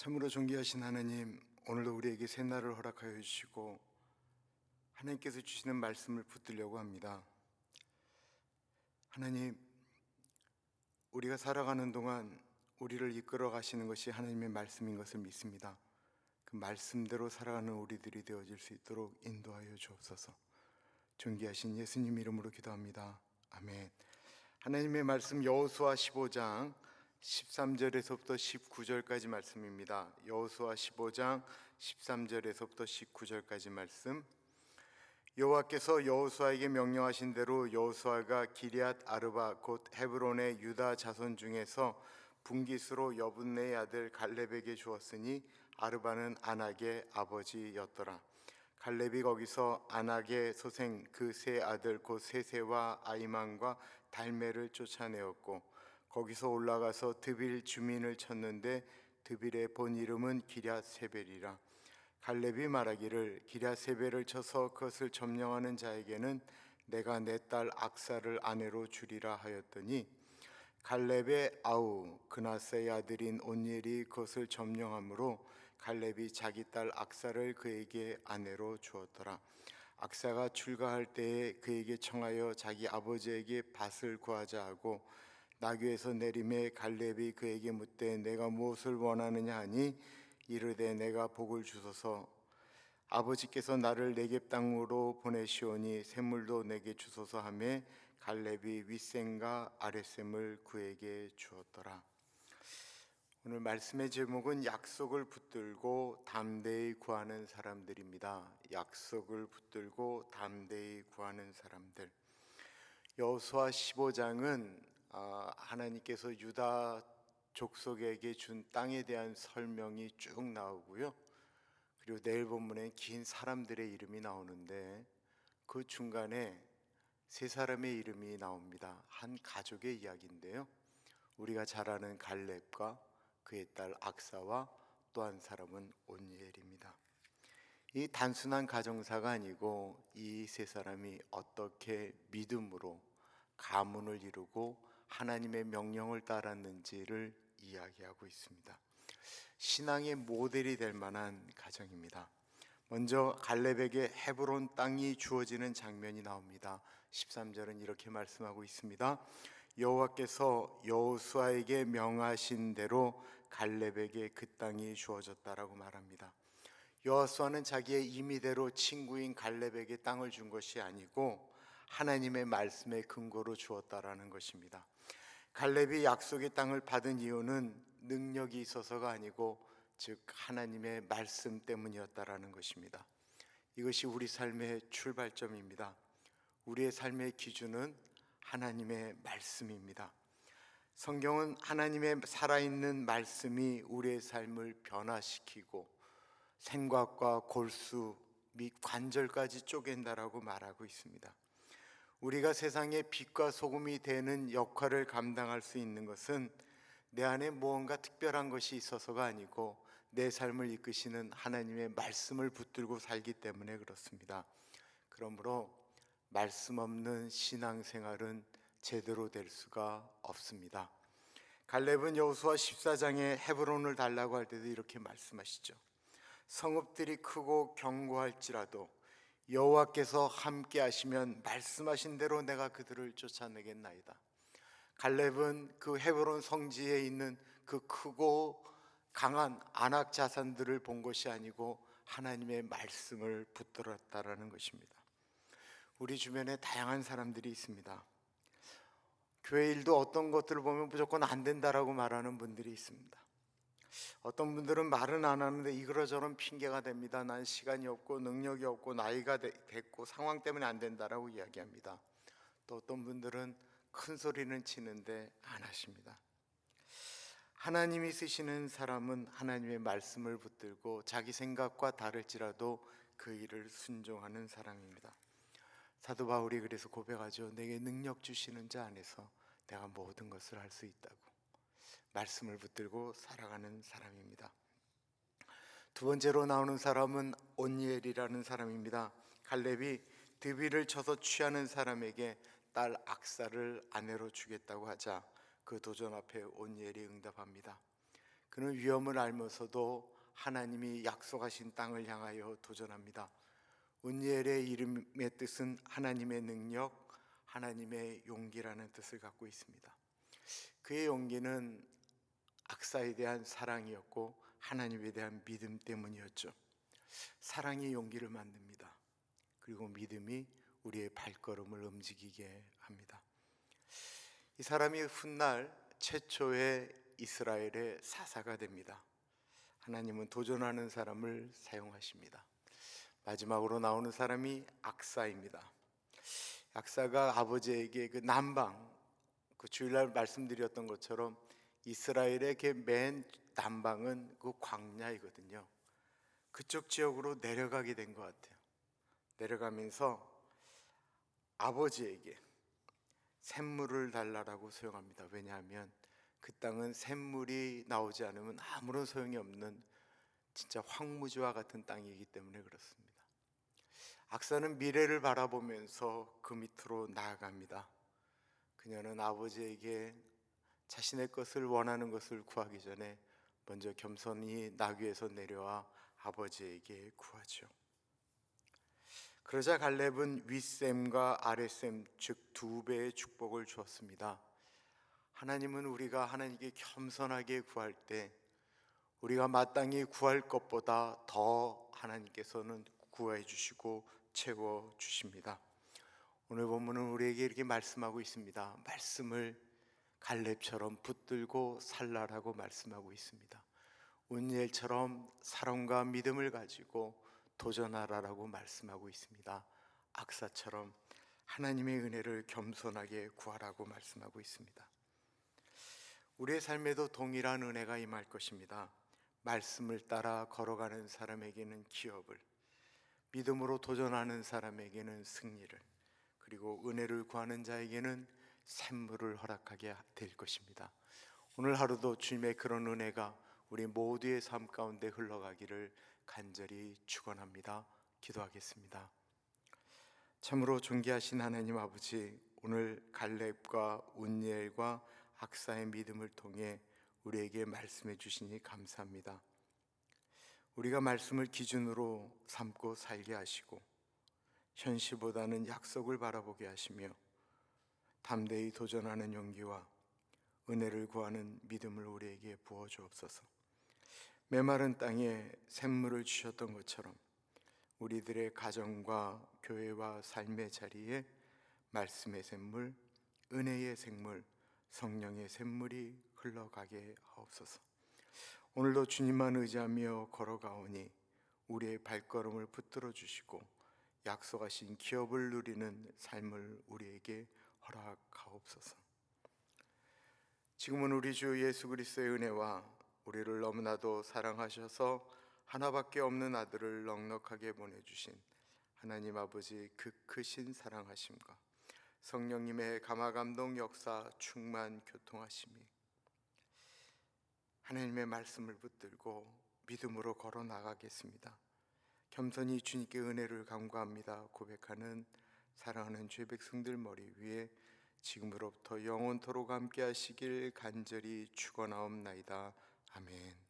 참으로 존귀하신 하나님, 오늘도 우리에게 새날을 허락하여 주시고 하나님께서 주시는 말씀을 붙들려고 합니다. 하나님, 우리가 살아가는 동안 우리를 이끌어 가시는 것이 하나님의 말씀인 것을 믿습니다. 그 말씀대로 살아가는 우리들이 되어질 수 있도록 인도하여 주옵소서. 존귀하신 예수님 이름으로 기도합니다. 아멘. 하나님의 말씀 여호수아 15장 13절에서부터 19절까지 말씀입니다. 여호수아 15장 13절에서부터 19절까지 말씀. 여호와께서 여호수아에게 명령하신 대로 여호수아가 기럇 아르바 곧 헤브론의 유다 자손 중에서 분깃으로 여분네의 아들 갈렙에게 주었으니 아르바는 아낙의 아버지였더라. 갈렙이 거기서 아낙의 소생 그 세 아들 곧 세세와 아이만과 달메를 쫓아내었고 거기서 올라가서 드빌 주민을 쳤는데 드빌의 본 이름은 기럇세벨이라. 갈렙이 말하기를 기럇세벨을 쳐서 그것을 점령하는 자에게는 내가 내 딸 악사를 아내로 주리라 하였더니 갈렙의 아우 그나스의 아들인 온니엘이 그것을 점령하므로 갈렙이 자기 딸 악사를 그에게 아내로 주었더라. 악사가 출가할 때에 그에게 청하여 자기 아버지에게 밭을 구하자 하고 나귀에서 내림에 갈렙이 그에게 묻되 내가 무엇을 원하느냐 하니 이르되 내가 복을 주소서 아버지께서 나를 네겝 땅으로 보내시오니 샘물도 내게 주소서 하며 갈렙이 윗샘과 아랫샘을 그에게 주었더라. 오늘 말씀의 제목은 약속을 붙들고 담대히 구하는 사람들입니다. 약속을 붙들고 담대히 구하는 사람들. 여호수아 15장은 하나님께서 유다 족속에게 준 땅에 대한 설명이 쭉 나오고요. 그리고 내일 본문에 긴 사람들의 이름이 나오는데 그 중간에 세 사람의 이름이 나옵니다. 한 가족의 이야기인데요. 우리가 잘 아는 갈렙과 그의 딸 악사와 또 한 사람은 온니엘입니다. 이 단순한 가정사가 아니고 이 세 사람이 어떻게 믿음으로 가문을 이루고 하나님의 명령을 따랐는지를 이야기하고 있습니다. 신앙의 모델이 될 만한 가정입니다. 먼저 갈렙에게 헤브론 땅이 주어지는 장면이 나옵니다. 13절은 이렇게 말씀하고 있습니다. 여호와께서 여호수아에게 명하신 대로 갈렙에게 그 땅이 주어졌다라고 말합니다. 여호수아는 자기의 임의대로 친구인 갈렙에게 땅을 준 것이 아니고 하나님의 말씀의 근거로 주었다라는 것입니다. 갈렙이 약속의 땅을 받은 이유는 능력이 있어서가 아니고 즉 하나님의 말씀 때문이었다라는 것입니다. 이것이 우리 삶의 출발점입니다. 우리의 삶의 기준은 하나님의 말씀입니다. 성경은 하나님의 살아있는 말씀이 우리의 삶을 변화시키고 생각과 골수 및 관절까지 쪼갠다라고 말하고 있습니다. 우리가 세상의 빛과 소금이 되는 역할을 감당할 수 있는 것은 내 안에 무언가 특별한 것이 있어서가 아니고 내 삶을 이끄시는 하나님의 말씀을 붙들고 살기 때문에 그렇습니다. 그러므로 말씀 없는 신앙생활은 제대로 될 수가 없습니다. 갈렙은 여호수아 14장에 헤브론을 달라고 할 때도 이렇게 말씀하시죠. 성읍들이 크고 견고할지라도 여호와께서 함께 하시면 말씀하신 대로 내가 그들을 쫓아내겠나이다. 갈렙은 그 헤브론 성지에 있는 그 크고 강한 안악 자산들을 본 것이 아니고 하나님의 말씀을 붙들었다라는 것입니다. 우리 주변에 다양한 사람들이 있습니다. 교회 일도 어떤 것들을 보면 무조건 안 된다라고 말하는 분들이 있습니다. 어떤 분들은 말은 안 하는데 이러저런 핑계가 됩니다. 난 시간이 없고 능력이 없고 나이가 됐고 상황 때문에 안 된다라고 이야기합니다. 또 어떤 분들은 큰 소리는 치는데 안 하십니다. 하나님이 쓰시는 사람은 하나님의 말씀을 붙들고 자기 생각과 다를지라도 그 일을 순종하는 사람입니다. 사도 바울이 그래서 고백하죠. 내게 능력 주시는 자 안에서 내가 모든 것을 할 수 있다고. 말씀을 붙들고 살아가는 사람입니다. 두 번째로 나오는 사람은 온니엘이라는 사람입니다. 갈렙이 드빌을 쳐서 취하는 사람에게 딸 악사를 아내로 주겠다고 하자 그 도전 앞에 온니엘이 응답합니다. 그는 위험을 알면서도 하나님이 약속하신 땅을 향하여 도전합니다. 운니엘의 이름의 뜻은 하나님의 능력, 하나님의 용기라는 뜻을 갖고 있습니다. 그의 용기는 악사에 대한 사랑이었고 하나님에 대한 믿음 때문이었죠. 사랑이 용기를 만듭니다. 그리고 믿음이 우리의 발걸음을 움직이게 합니다. 이 사람이 훗날 최초의 이스라엘의 사사가 됩니다. 하나님은 도전하는 사람을 사용하십니다. 마지막으로 나오는 사람이 악사입니다. 악사가 아버지에게 그 남방, 그 주일날 말씀드렸던 것처럼 이스라엘의 그 맨 남방은 그 광야이거든요. 그쪽 지역으로 내려가게 된 것 같아요. 내려가면서 아버지에게 샘물을 달라고 소용합니다. 왜냐하면 그 땅은 샘물이 나오지 않으면 아무런 소용이 없는 진짜 황무지와 같은 땅이기 때문에 그렇습니다. 악사는 미래를 바라보면서 그 밑으로 나아갑니다. 그녀는 아버지에게 자신의 것을 원하는 것을 구하기 전에 먼저 겸손히 나귀에서 내려와 아버지에게 구하죠. 그러자 갈렙은 윗셈과 아랫셈 즉 두 배의 축복을 주었습니다. 하나님은 우리가 하나님께 겸손하게 구할 때 우리가 마땅히 구할 것보다 더 하나님께서는 구해 주시고 채워 주십니다. 오늘 본문은 우리에게 이렇게 말씀하고 있습니다. 말씀을 갈렙처럼 붙들고 살라라고 말씀하고 있습니다. 운니엘처럼 사랑과 믿음을 가지고 도전하라라고 말씀하고 있습니다. 악사처럼 하나님의 은혜를 겸손하게 구하라고 말씀하고 있습니다. 우리의 삶에도 동일한 은혜가 임할 것입니다. 말씀을 따라 걸어가는 사람에게는 기업을, 믿음으로 도전하는 사람에게는 승리를, 그리고 은혜를 구하는 자에게는 샘물을 허락하게 될 것입니다. 오늘 하루도 주님의 그런 은혜가 우리 모두의 삶 가운데 흘러가기를 간절히 축원합니다. 기도하겠습니다. 참으로 존귀하신 하나님 아버지, 오늘 갈렙과 운니엘과 악사의 믿음을 통해 우리에게 말씀해 주시니 감사합니다. 우리가 말씀을 기준으로 삼고 살게 하시고 현실보다는 약속을 바라보게 하시며 담대히 도전하는 용기와 은혜를 구하는 믿음을 우리에게 부어 주옵소서. 메마른 땅에 샘물을 주셨던 것처럼 우리들의 가정과 교회와 삶의 자리에 말씀의 샘물, 은혜의 샘물, 성령의 샘물이 흘러가게 하옵소서. 오늘도 주님만 의지하며 걸어가오니 우리의 발걸음을 붙들어 주시고 약속하신 기업을 누리는 삶을 우리에게 허락하옵소서. 지금은 우리 주 예수 그리스도의 은혜와 우리를 너무나도 사랑하셔서 하나밖에 없는 아들을 넉넉하게 보내주신 하나님 아버지 그 크신 사랑하심과 성령님의 감화감동 역사 충만 교통하심이 하나님의 말씀을 붙들고 믿음으로 걸어 나가겠습니다. 겸손히 주님께 은혜를 간구합니다 고백하는 사랑하는 주의 백성들 머리 위에 지금으로부터 영원토록 함께 하시길 간절히 축원하옵나이다. 아멘.